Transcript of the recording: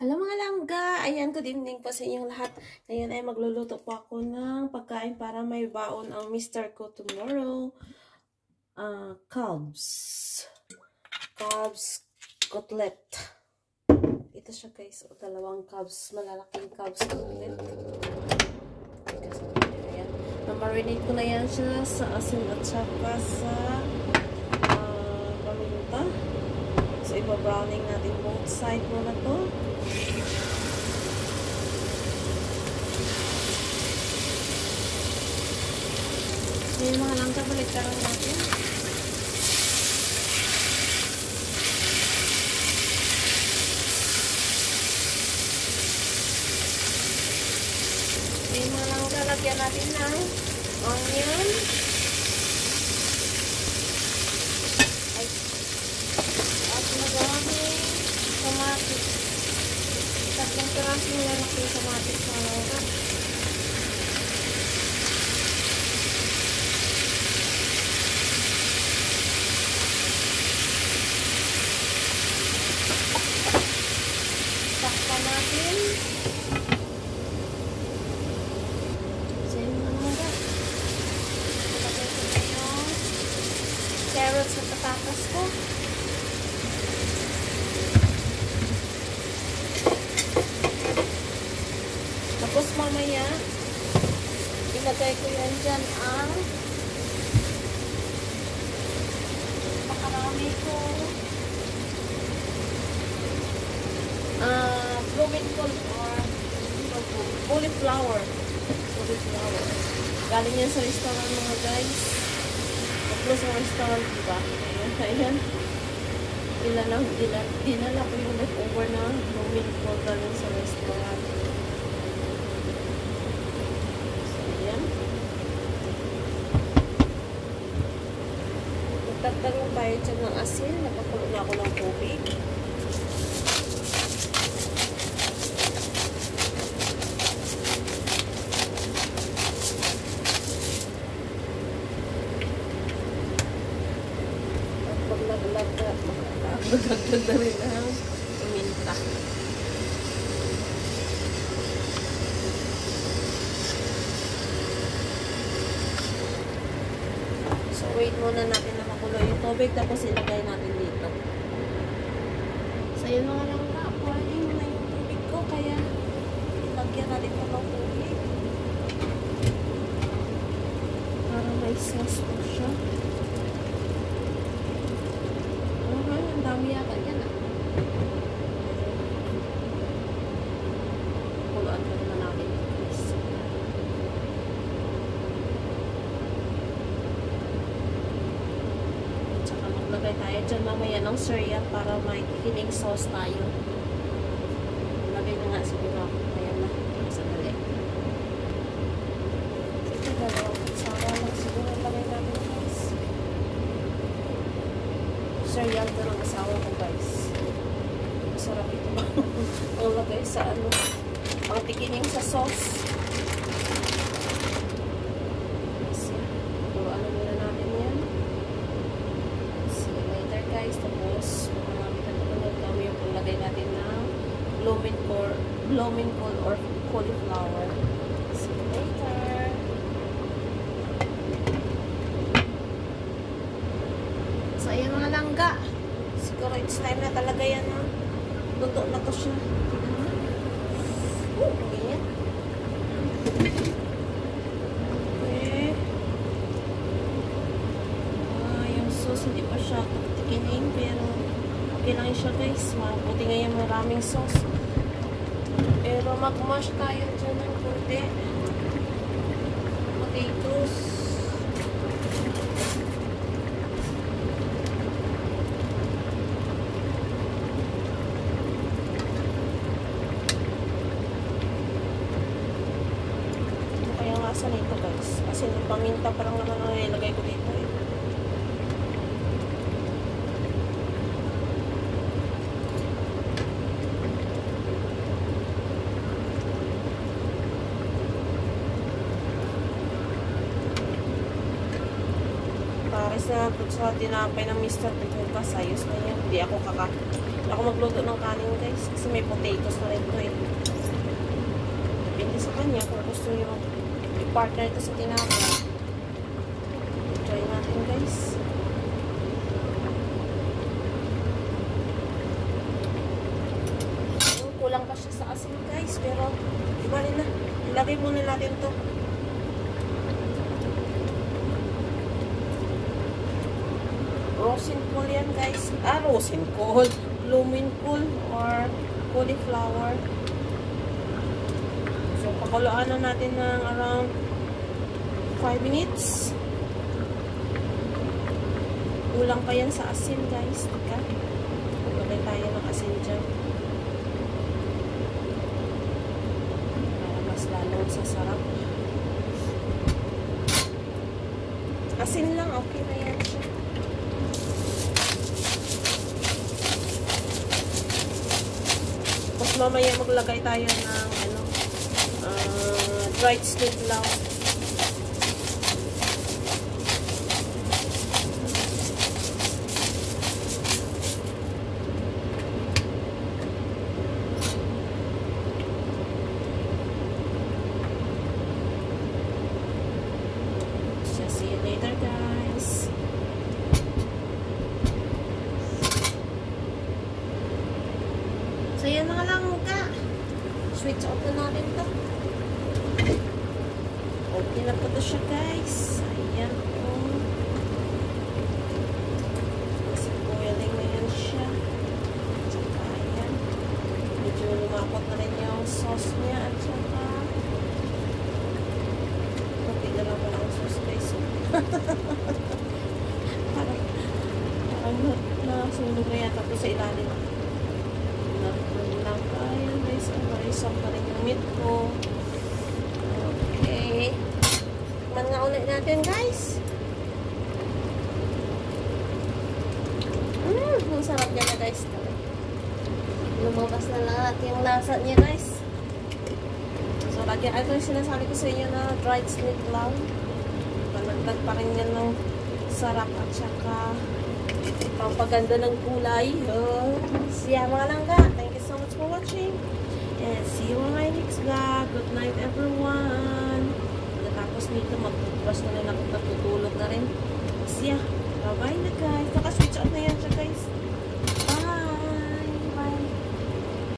Hello mga langga! Ayan, good evening po sa inyong lahat. Ngayon ay magluluto po ako ng pagkain para may baon ang mister ko tomorrow. Calves cutlet. Ito siya guys, dalawang calves, malalaking calves cutlet. Ayan. Na-marinate ko na yan siya sa asin at saka sa paminta. So, iba-browning natin both side muna to. So, yung mga langka, baliktaran natin. So, yung mga langka, lagyan natin ng onion. At maraming kamatis. Tatlong pirasong lalaki yung kamatis na langka. Takpan natin. So, yung mga langka. Ilagay ko na yung carrots at patatas ko. Tapos mamaya, ilagay ko yan dyan ang pakarami ko Blumenkohl or cauliflower. Galing yan sa restaurant mga guys. Tapos sa restaurant, diba? Ayan. Dinala ko yung leftover na Blumenkohl galing sa restaurant. Magdagdagan tayo dyan ng asin. Nakakulo na ako ng tubig. At pag nagdagdag na rin ang paminta. So, wait muna natin na makulo yung tubig, tapos ilagay natin dito. So, yun mga langka, boiling na yung tubig ko, kaya ilagyan natin pa ng tubig. Para may sauce po siya. Ang dami yata yan ah. Kuluan ko naman natin. Maglagay tayo dyan mamaya ng soya para may kining sauce tayo. Lagay na nga siguro. Ayan na. Sandali. Ito dalawang kutsara lang siguro lagay natin guys. Soya ito ng asawa ko guys. Masarap ito. Ang lagay sa ano. Ang tikining sa sauce. Tapos, marami na naman kami yung lagay natin ng Blumenkohl or cauliflower. See you later. So, ayan mga langga. Siguro it's time na talaga yan ha. Luto na to siya. Ayan. Okay. Yung sauce hindi pa siya kining, pero okay lang siya guys. Mabuti nga yan maraming sauce. Pero mag-mash tayo dyan ng kunti. Potatoes. Ano kaya ang lasa nito guys? Kasi yung paminta pa lang naman ang nilagay ko dito eh. Pares na sa tinapay ng Mr. Bukas. Ayos na yan. Hindi ako ako magluto ng kanin guys. Kasi may potatoes na rin ito eh. Depende sa kanya kung gusto nyo i-partner ito sa tinapay. Try natin guys. Kulang pa siya sa asin guys. Pero iba rin na. Ilagay muna natin to. Rosenkohl yan guys. Rosenkohl. Blumenkohl or cauliflower. So, pakuluan na natin ng around 5 minutes. Kulang pa yan sa asin guys. Tika. Lagay tayo ng asin dyan. Para mas lalong sasarap. Asin lang. Okay na yan siya. Tapos mamaya maglagay tayo ng dried sweet lang. See you later guys. So yan na lang ka. Switch off na natin to. Okay na po to siya guys. Ayan po. Kasi boiling na yan siya. Tsaka ayan. Medyo lumapot na rin yung sauce niya. At saka okay na lang po ang sauce guys. Parang nasunog na yata po sa ilalim. Lang tayo guys. Marisok pa rin yung meat ko. Okay. Man nga ulit natin guys. Ang sarap niya na guys. Lumabas na lahat yung lasa niya guys. So lagi, ito yung sinasabi ko sa inyo na dried sweet lang. Panagdag pa rin yan ng sarap at saka pampaganda ng kulay. Siya mga langga. Thank you so much for watching. And see you on my next vlog. Good night everyone. Tapos nito, mag-brush na rin ako, natutulog na rin. Siya. Bye-bye na.